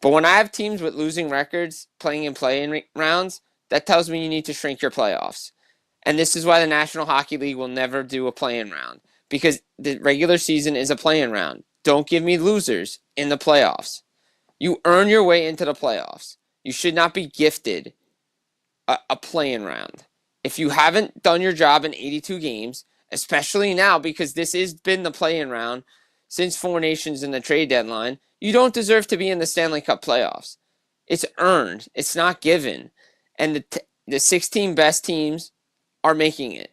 But when I have teams with losing records playing in play-in rounds, that tells me you need to shrink your playoffs. And this is why the National Hockey League will never do a play-in round, because the regular season is a play-in round. Don't give me losers in the playoffs. You earn your way into the playoffs. You should not be gifted a play-in round. If you haven't done your job in 82 games, especially now because this has been the play-in round since Four Nations in the trade deadline, you don't deserve to be in the Stanley Cup playoffs. It's earned. It's not given. And the 16 best teams are making it.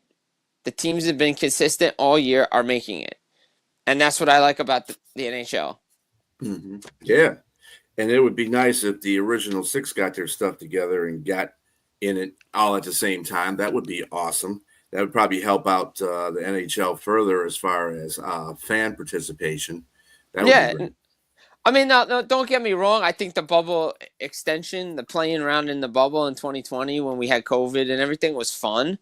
The teams that have been consistent all year are making it. And that's what I like about the NHL. Mm-hmm. Yeah. And it would be nice if the original six got their stuff together and got in it all at the same time. That would be awesome. That would probably help out the NHL further as far as fan participation. That would be great. I mean, no, don't get me wrong. I think the bubble extension, the playing around in the bubble in 2020 when we had COVID and everything was fun,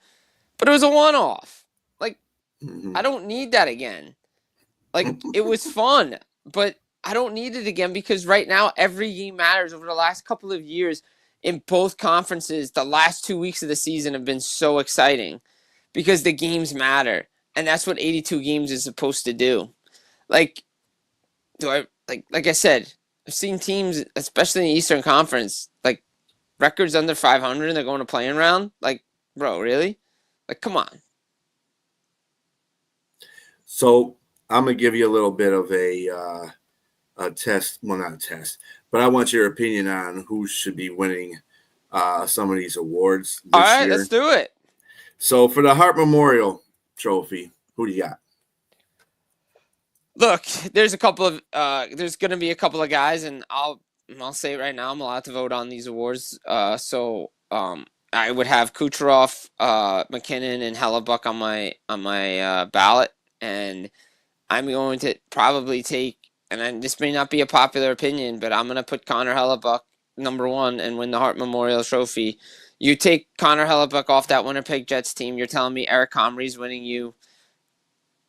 but it was a one-off. Like, I don't need that again. Like, it was fun, but I don't need it again because right now every game matters. Over the last couple of years in both conferences, the last 2 weeks of the season have been so exciting because the games matter. And that's what 82 games is supposed to do. Like, like I said, I've seen teams, especially in the Eastern Conference, like records under 500 and they're going to play-in round. Like, bro, really? Like, come on. So I'm going to give you a little bit of a test. Well, not a test, but I want your opinion on who should be winning some of these awards this All right, year. let's do it. So for the Hart Memorial Trophy, who do you got? Look, there's there's going to be a couple of guys, and I'll say it right now, I'm allowed to vote on these awards. So I would have Kucherov, McKinnon, and Hellebuck on my ballot, and I'm going to probably take, and then this may not be a popular opinion, but I'm going to put Connor Hellebuck number 1 and win the Hart Memorial Trophy. You take Connor Hellebuck off that Winnipeg Jets team, you're telling me Eric Comrie's winning you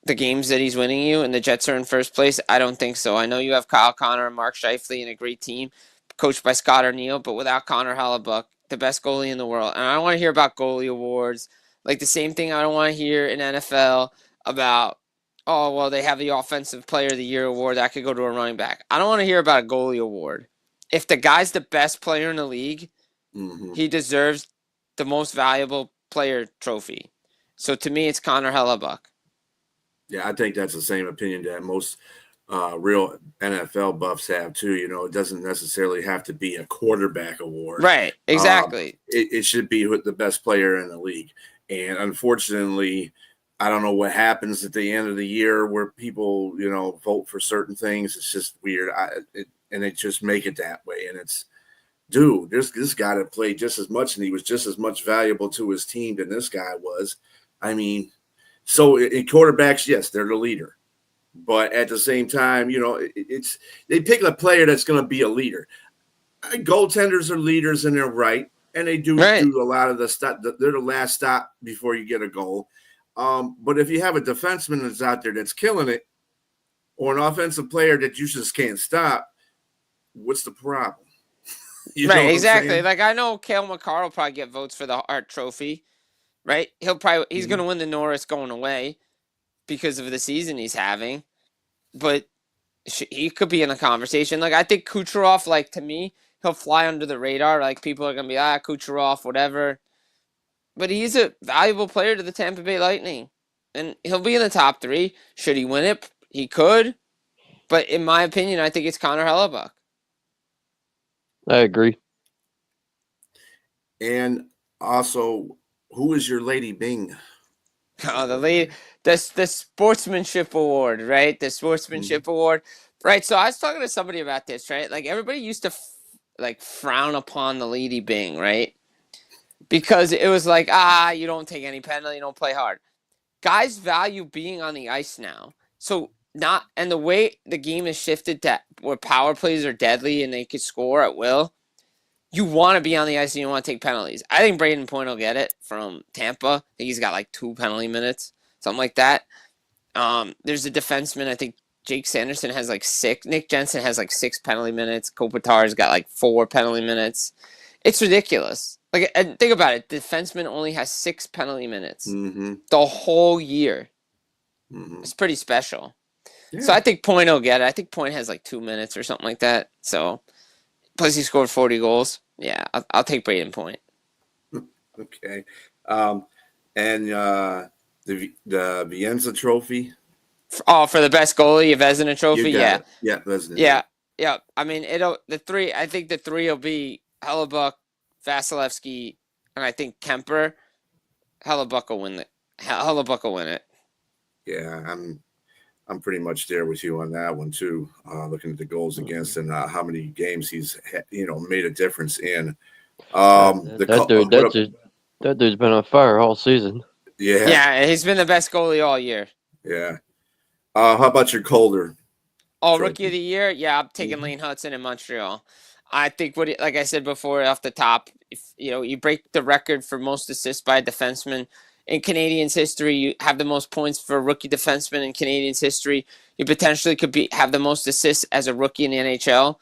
the games that he's winning you and the Jets are in first place? I don't think so. I know you have Kyle Connor and Mark Scheifele and a great team coached by Scott O'Neill, but without Connor Hellebuck, the best goalie in the world. And I don't want to hear about goalie awards. Like the same thing I don't want to hear in NFL about, oh, well, they have the Offensive Player of the Year award. That could go to a running back. I don't want to hear about a goalie award. If the guy's the best player in the league, he deserves the most valuable player trophy. So to me, it's Connor Hellebuck. Yeah, I think that's the same opinion that most real NFL buffs have too. You know, it doesn't necessarily have to be a quarterback award. Right, exactly. It should be the best player in the league. And unfortunately, I don't know what happens at the end of the year where people, you know, vote for certain things. It's just weird. And they just make it that way. And it's, dude, this guy that played just as much and he was just as much valuable to his team than this guy was. I mean, so in quarterbacks, yes, they're the leader. But at the same time, you know, they pick a player that's going to be a leader. Goaltenders are leaders in their right, and they do a lot of the stuff. They're the last stop before you get a goal. But if you have a defenseman that's out there that's killing it, or an offensive player that you just can't stop, what's the problem? Right, exactly. Like I know Cale Makar will probably get votes for the Hart Trophy, right? He's going to win the Norris going away because of the season he's having, but he could be in the conversation. Like I think Kucherov, like to me, he'll fly under the radar. Like people are going to be Kucherov, whatever. But he's a valuable player to the Tampa Bay Lightning, and he'll be in the top 3. Should he win it? He could, but in my opinion, I think it's Connor Hellebuck. I agree. And also, who is your Lady Bing? Oh, the sportsmanship award, right? The sportsmanship award, right? So I was talking to somebody about this, right? Like everybody used to frown upon the Lady Bing, right? Because it was like, you don't take any penalty, you don't play hard. Guys value being on the ice now. So and the way the game has shifted to where power plays are deadly and they could score at will, you want to be on the ice and you want to take penalties. I think Braden Point will get it from Tampa. I think he's got like 2 penalty minutes, something like that. There's a defenseman. I think Jake Sanderson has like 6. Nick Jensen has like 6 penalty minutes. Kopitar's got like 4 penalty minutes. It's ridiculous. Like, and think about it. The defenseman only has 6 penalty minutes the whole year. It's pretty special. Yeah. So I think Point will get it. I think Point has like 2 minutes or something like that. So, plus he scored 40 goals. Yeah, I'll take Braden Point. Okay. And the Vienza Trophy? For the best goalie, Vezina Trophy? Yeah. It. Yeah, Vezina. Yeah. I mean, I think the 3 will be Hellebuck, Vasilevsky, and I think Kemper. Hellebuck will win it. Yeah, I'm pretty much there with you on that one too. Looking at the goals against and how many games he's made a difference in. That dude's been on fire all season. Yeah, he's been the best goalie all year. Yeah. How about your Calder? Rookie of the year? Yeah, I'm taking Lane Hudson in Montreal. I think like I said before, off the top, if you break the record for most assists by a defenseman in Canadians history, you have the most points for a rookie defenseman in Canadians history. You potentially could have the most assists as a rookie in the NHL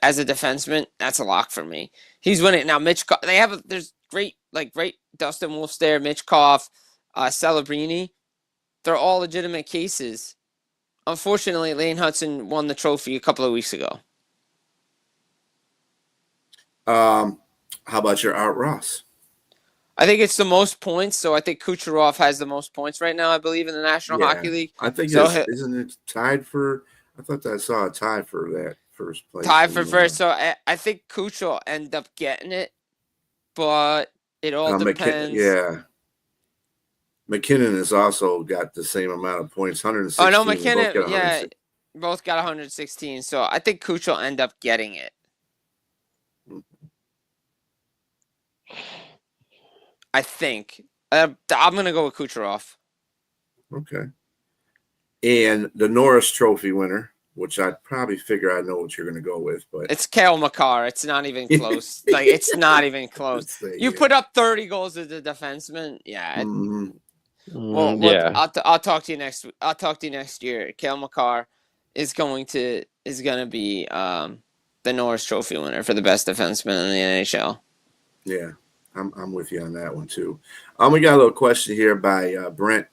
as a defenseman. That's a lock for me. He's winning now. There's great Dustin Wolf's there, Mitchkov, Celebrini. They're all legitimate cases. Unfortunately, Lane Hudson won the trophy a couple of weeks ago. How about your Art Ross? I think it's the most points, so I think Kucherov has the most points right now, I believe, in the National Hockey League. I think isn't it tied for – I thought I saw a tie for that first place. Tied for first, so I think Kuch will end up getting it, but it all depends. McKinnon has also got the same amount of points, 116. Oh, no, McKinnon, both got 116, so I think Kuch will end up getting it. I think. I'm going to go with Kucherov. Okay. and the Norris Trophy winner, which I'd probably figure I know what you're going to go with, but It's Kale McCarr. It's not even close. Like, it's not even close. You put up 30 goals as a defenseman. Yeah. Well, Yeah. I'll talk to you next. I'll talk to you next year. Kale McCarr is going to be the Norris Trophy winner for the best defenseman in the NHL. Yeah, I'm with you on that one too. We got a little question here by Brent.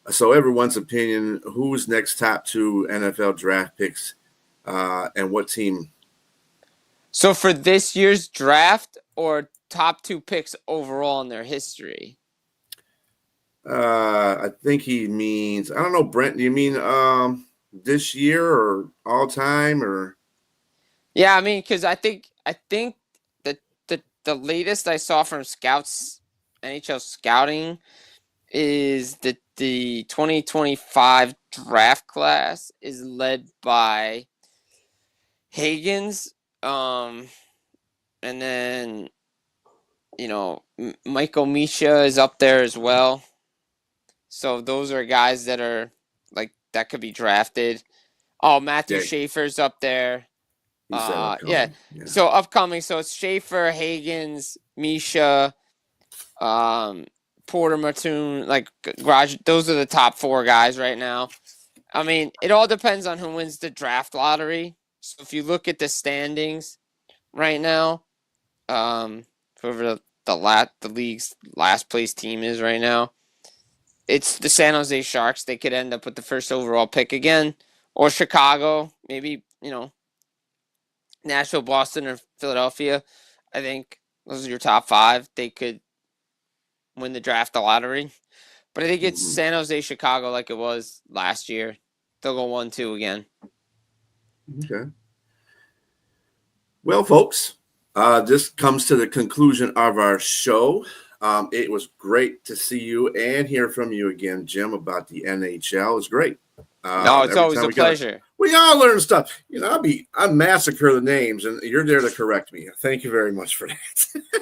So everyone's opinion: who's next top 2 NFL draft picks, and what team? So for this year's draft, or top 2 picks overall in their history? I think he means, I don't know, Brent. Do you mean this year or all time or? Yeah, I mean, because I think that the latest I saw from scouts, NHL scouting, is that the 2025 draft class is led by Higgins, and then Michael Misha is up there as well. So those are guys that are like that could be drafted. Oh, Matthew Schaefer's up there. Yeah. So upcoming. So it's Schaefer, Higgins, Misha, Porter, Mattoon, like Garage. Those are the top 4 guys right now. I mean, it all depends on who wins the draft lottery. So if you look at the standings right now, whoever the league's last place team is right now, it's the San Jose Sharks. They could end up with the first overall pick again, or Chicago, maybe, Nashville, Boston, or Philadelphia. I think those are your top 5. They could win the draft, the lottery. But I think it's San Jose, Chicago, like it was last year. They'll go 1-2 again. Okay. Well, folks, this comes to the conclusion of our show. It was great to see you and hear from you again, Jim, about the NHL. It was great. No, it's always a pleasure. We all learn stuff. I massacre the names, and you're there to correct me. Thank you very much for that.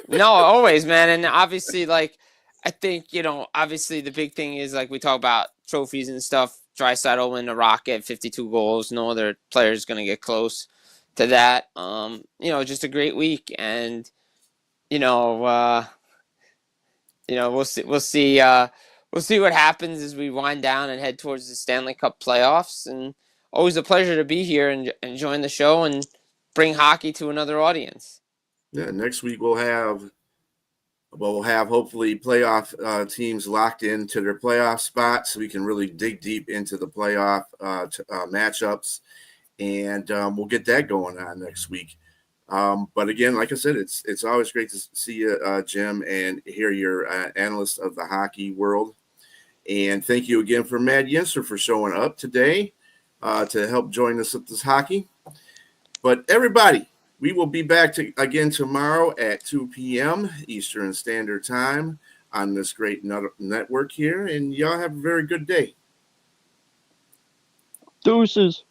No, always, man. And obviously, like, I think, obviously the big thing is, like, we talk about trophies and stuff. Draisaitl win the Rocket, 52 goals. No other player is going to get close to that. Just a great week. And, we'll see. We'll see what happens as we wind down and head towards the Stanley Cup playoffs. And always a pleasure to be here and join the show and bring hockey to another audience. Yeah, next week we'll have hopefully playoff teams locked into their playoff spots, so we can really dig deep into the playoff matchups, and we'll get that going on next week. But again, like I said, it's always great to see you, Jim, and hear your analyst of the hockey world. And thank you again for Matt Yenser for showing up today to help join us with this hockey. But everybody, we will be back again tomorrow at 2 p.m. Eastern Standard Time on this great network here. And y'all have a very good day. Deuces.